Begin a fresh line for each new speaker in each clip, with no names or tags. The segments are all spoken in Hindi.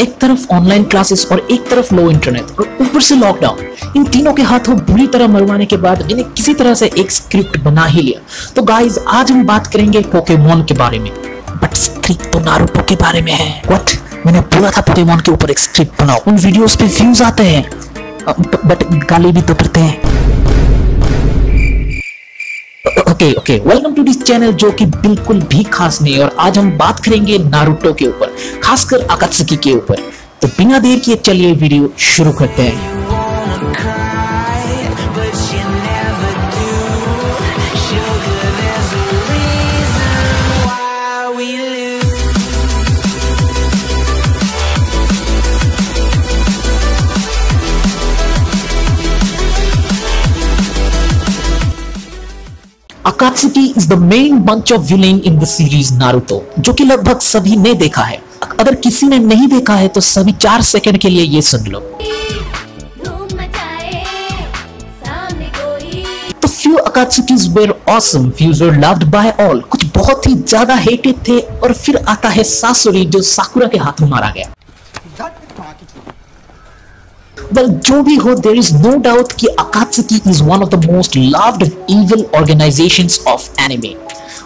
एक तरफ ऑनलाइन क्लासेस और एक तरफ लो इंटरनेट और ऊपर से लॉकडाउन, इन तीनों के हाथों बुरी तरह मरवाने के बाद मैंने किसी तरह से एक स्क्रिप्ट बना ही लिया। तो गाइस आज हम बात करेंगे पोकेमॉन के बारे में, बट स्क्रिप्ट तो नारुतो के बारे में है। व्हाट? मैंने बोला था पोकेमॉन के ऊपर एक स्क्रिप्ट बनाओ, उन वीडियोस पे व्यूज आते हैं बट गाली भी तो पड़ते हैं। Okay, welcome to this channel जो कि बिल्कुल भी खास नहीं है और आज हम बात करेंगे नारुतो के ऊपर, खासकर अकात्सुकी के ऊपर। तो बिना देर किए चलिए वीडियो शुरू करते हैं। Akatsuki is the main bunch of villain in the series Naruto, जो कि लगभग सभी ने देखा है। अगर किसी ने नहीं देखा है तो सभी 4 सेकंड के लिए ये सुन लो। तो few Akatsukis were awesome, few were loved by all, कुछ बहुत ही ज्यादा hated थे और फिर आता है सासुरी जो साकुरा के हाथों मारा गया। Well, जो भी हो, there is no doubt कि Akatsuki is one of the most loved evil organizations of anime.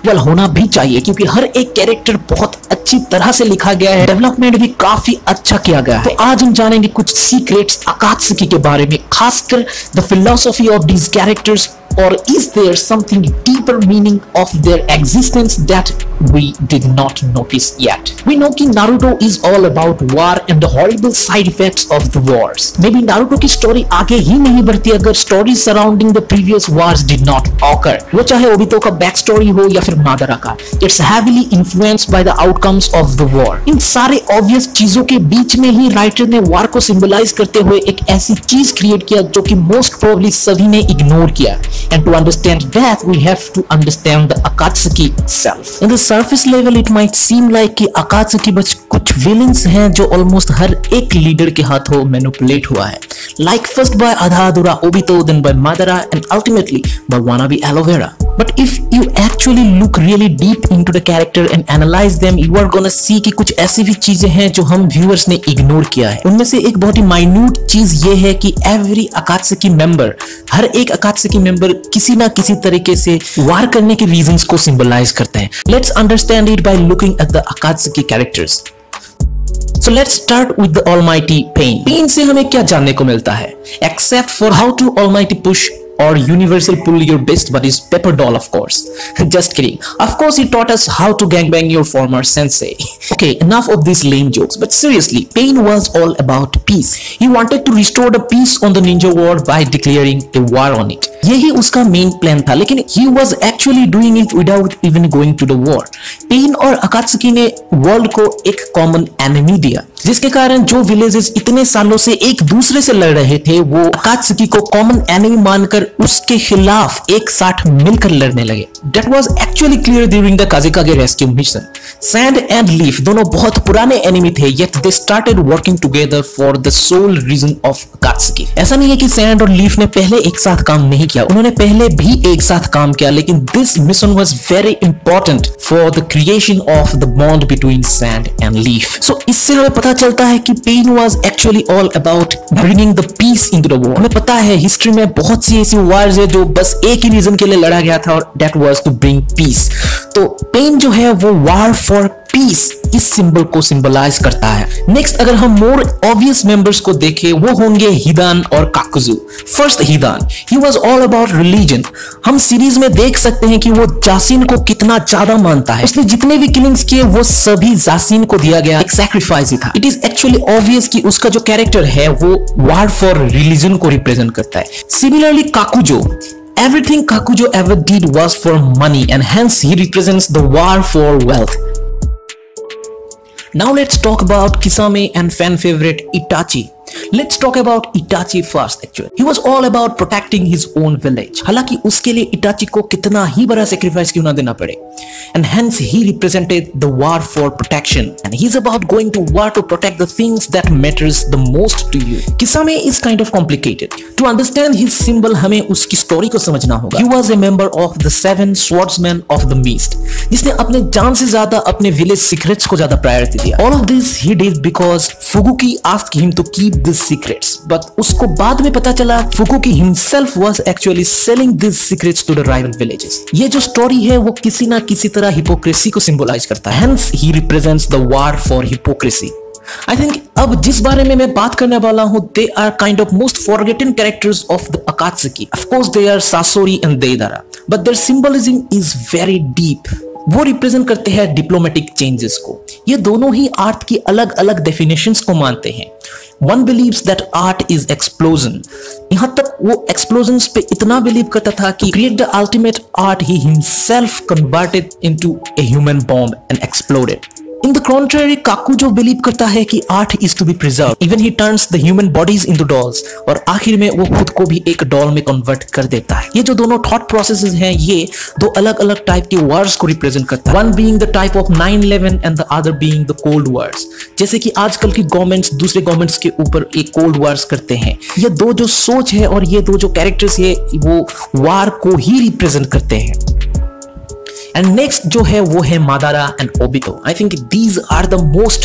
Well, होना भी चाहिए क्योंकि हर एक कैरेक्टर बहुत अच्छी तरह से लिखा गया है, डेवलपमेंट भी काफी अच्छा किया गया है। तो आज हम जानेंगे कुछ सीक्रेट्स Akatsuki के बारे में, खासकर the philosophy of these characters, or is there something deeper meaning of their existence that we did not notice yet? We know कि Naruto is all about war and the horrible side effects of the wars. Maybe Naruto की स्टोरी आगे ही नहीं बढ़ती अगर stories surrounding the previous wars did not occur. वो चाहे ओबितो का बैक स्टोरी हो या फिर मादरा का, it's heavily influenced by the outcomes of the war. इन सारे obvious चीजों के बीच में ही राइटर ने war को symbolize करते हुए एक ऐसी चीज क्रिएट किया जो कि most probably सभी ने इग्नोर किया। And to understand that, we have to understand the Akatsuki itself. In the surface level, it might seem like कि Akatsuki बस कुछ villains हैं जो almost हर एक leader के हाथों manipulate हुआ है. Like first by Adhadura Obito, then by Madara, and ultimately by wannabe Aloe Vera. But if you actually look really deep into the character and analyze them, you are gonna see कि कुछ ऐसी भी चीजें हैं जो हम viewers ने इग्नोर किया है। उनमें से एक बहुत ही minute चीज ये है कि every Akatsuki member, हर एक Akatsuki member किसी ना किसी तरीके से वार करने के रीजंस को सिंबलाइज करते हैं। Let's understand it by looking at the Akatsuki characters. So let's start with the Almighty Pain. Pain से हमें क्या जानने को मिलता है? Except for how to Almighty push or universal pull your best buddy's pepper doll, of course. Just kidding. Of course, he taught us how to gangbang your former sensei. Okay, enough of these lame jokes. But seriously, Pain was all about peace. He wanted to restore the peace on the ninja world by declaring a war on it. यही उसका मेन प्लान था, लेकिन he was actually doing it without even going to the war. Pain और Akatsuki ने वर्ल्ड को एक कॉमन एनिमी दिया, जिसके कारण जो विलेजेस इतने सालों से एक दूसरे से लड़ रहे थे वो Akatsuki को कॉमन एनिमी मानकर उसके खिलाफ एक साथ मिलकर लड़ने लगे। That was actually clear during the Kazekage rescue mission. Sand and Leaf दोनों बहुत पुराने एनिमी थे, yet they started working together for the sole reason of Akatsuki. ऐसा नहीं है कि Sand और Leaf ने पहले एक साथ काम नहीं किया, उन्होंने पहले भी एक साथ काम किया, लेकिन this mission was very important for the creation of the bond between Sand and Leaf. So इससे हमें पता चलता है कि Pain was actually all about bringing the peace into the world. हमें पता है हिस्ट्री में बहुत सी ऐसी wars है जो बस एक ही रीजन के लिए लड़ा गया था और that was to bring peace. तो Pain जो है वो war for peace इस सिंबल को सिंबलाइज करता है। नेक्स्ट अगर हम मोर ऑब्वियस मेंबर्स को देखें वो होंगे हिदान और Kakuzu. First Hidan, he was all about religion. हम सीरीज में देख सकते हैं कि वो जासिन को कितना ज्यादा मानता है। उसने जितने भी किलिंग्स किए वो सभी जासिन को दिया गया एक सैक्रिफाइस ही था। इट इज एक्चुअली ऑब्वियस कि उसका जो कैरेक्टर है वो वार फॉर रिलीजन को रिप्रेजेंट करता है। Similarly Kakuzu, everything Kakujo ever did was for money and hence he represents the war for wealth. Now let's talk about Kisame and fan favorite Itachi. Let's talk about Itachi first actually. He was all about protecting his own village. हालांकि उसके लिए इटाची को कितना ही बड़ा sacrifice क्यों ना देना पड़े. And hence he represented the war for protection. And he's about going to war to protect the things that matters the most to you. Kisame is kind of complicated. To understand his symbol हमें उसकी story को समझना होगा. He was a member of the 7 swordsmen of the Mist. जिसने अपने जान से ज्यादा अपने village secrets को ज्यादा priority दिया. All of this he did because Fubuki asked him to keep these secrets, but उसको बाद में पता चला Fubuki himself was actually selling these secrets to the rival villages. ये जो story है वो किसी ना किसी तरह hypocrisy को symbolize करता है. Hence he represents the war for hypocrisy. I think अब जिस बारे में मैं बात करने वाला हूँ they are kind of most forgotten characters of the Akatsuki. Of course they are Sasori and Deidara, but their symbolism is very deep. वो रिप्रेजेंट करते हैं डिप्लोमेटिक चेंजेस को. ये दोनों ही आर्ट की अलग अलग डेफिनेशंस को मानते हैं. One believes that art is explosion. यहाँ तक वो explosions पे इतना बिलीव करता था कि create the ultimate art he himself converted into a human bomb and exploded. In the contrary, काकू जो बिलीव करता है कि art is to be preserved. Even he turns the human bodies into dolls. और आखिर में वो खुद को भी एक डॉल में कन्वर्ट कर देता है. ये जो दोनों थॉट प्रोसेसेस हैं ये दो अलग अलग टाइप के वर्ड्स को रिप्रेजेंट करता है. One being the type of 9/11 and the other being the cold wars. जैसे कि आजकल की गवर्नमेंट्स दूसरे गवर्नमेंट्स के ऊपर एक कोल्ड वार्स करते हैं. ये दो जो सोच है और ये दो जो कैरेक्टर्स है वो वार को ही रिप्रेजेंट करते हैं. And next जो है वो है Madara and Obito. I think these are the most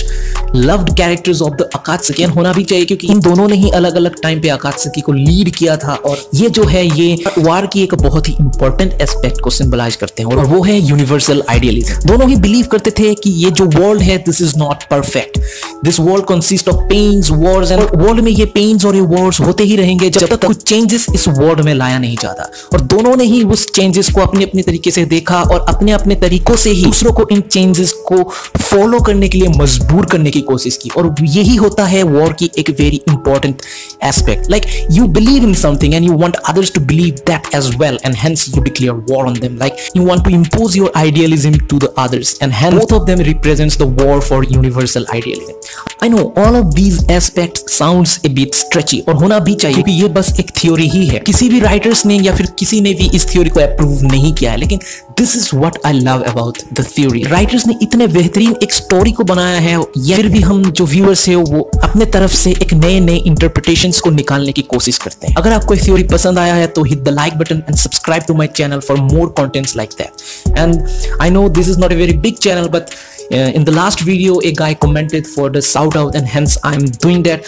loved characters of the Akatsuki. And होना भी चाहिए क्योंकि इन दोनों ने ही अलग अलग टाइम पे Akatsuki को लीड किया था. और ये जो है ये वार की एक बहुत ही इंपॉर्टेंट एस्पेक्ट को सिंबलाइज करते हैं और वो है यूनिवर्सल आइडियलिज्म. दोनों ही बिलीव करते थे कि ये जो वर्ल्ड है this is not perfect. This world consist of pains wars and world में ये पेन्स और ये वॉर्स होते ही रहेंगे जब तक कुछ चेंजेस इस वर्ल्ड में लाया नहीं जाता. और दोनों ने ही उस चेंजेस को अपने अपने तरीके से देखा और अपने अपने तरीकों से ही दूसरों को इन चेंजेस को फॉलो करने के लिए मजबूर करने की कोशिश की. और यही होता है वॉर की एक very important aspect. Like you believe in something and you want others to believe that as well and hence you declare war on them. Like you want to impose your idealism to the others and hence both of them represents the war for universal idealism. I know all of these aspects sounds a bit stretchy और होना भी चाहिए क्योंकि ये बस एक थ्योरी ही है. किसी भी राइटर्स ने या फिर किसी ने भी इस थ्योरी को अप्रूव नहीं किया है. लेकिन this is what I love about the theory. Writers ने इतने बेहतरीन एक स्टोरी को बनाया है या फिर भी हम जो व्यूअर्स है वो अपने तरफ से एक नए नए इंटरप्रिटेशंस को निकालने की कोशिश करते हैं. अगर आपको थ्योरी पसंद आया है तो hit the like button and subscribe to my channel for more contents like that. And I know this is not a very big channel, but in the last video a guy commented for the shout out and hence I'm doing that.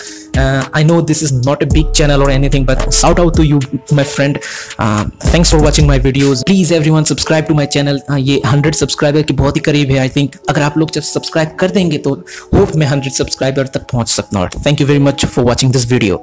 I know this is not a big channel or anything, but shout out to you my friend. Thanks for watching my videos. Please everyone subscribe to my channel. ये 100 सब्सक्राइबर के बहुत ही करीब है. I think अगर आप लोग जब सब्सक्राइब कर देंगे तो होप मैं 100 सब्सक्राइबर तक पहुंच सकता हूं. Thank you very much for watching this video.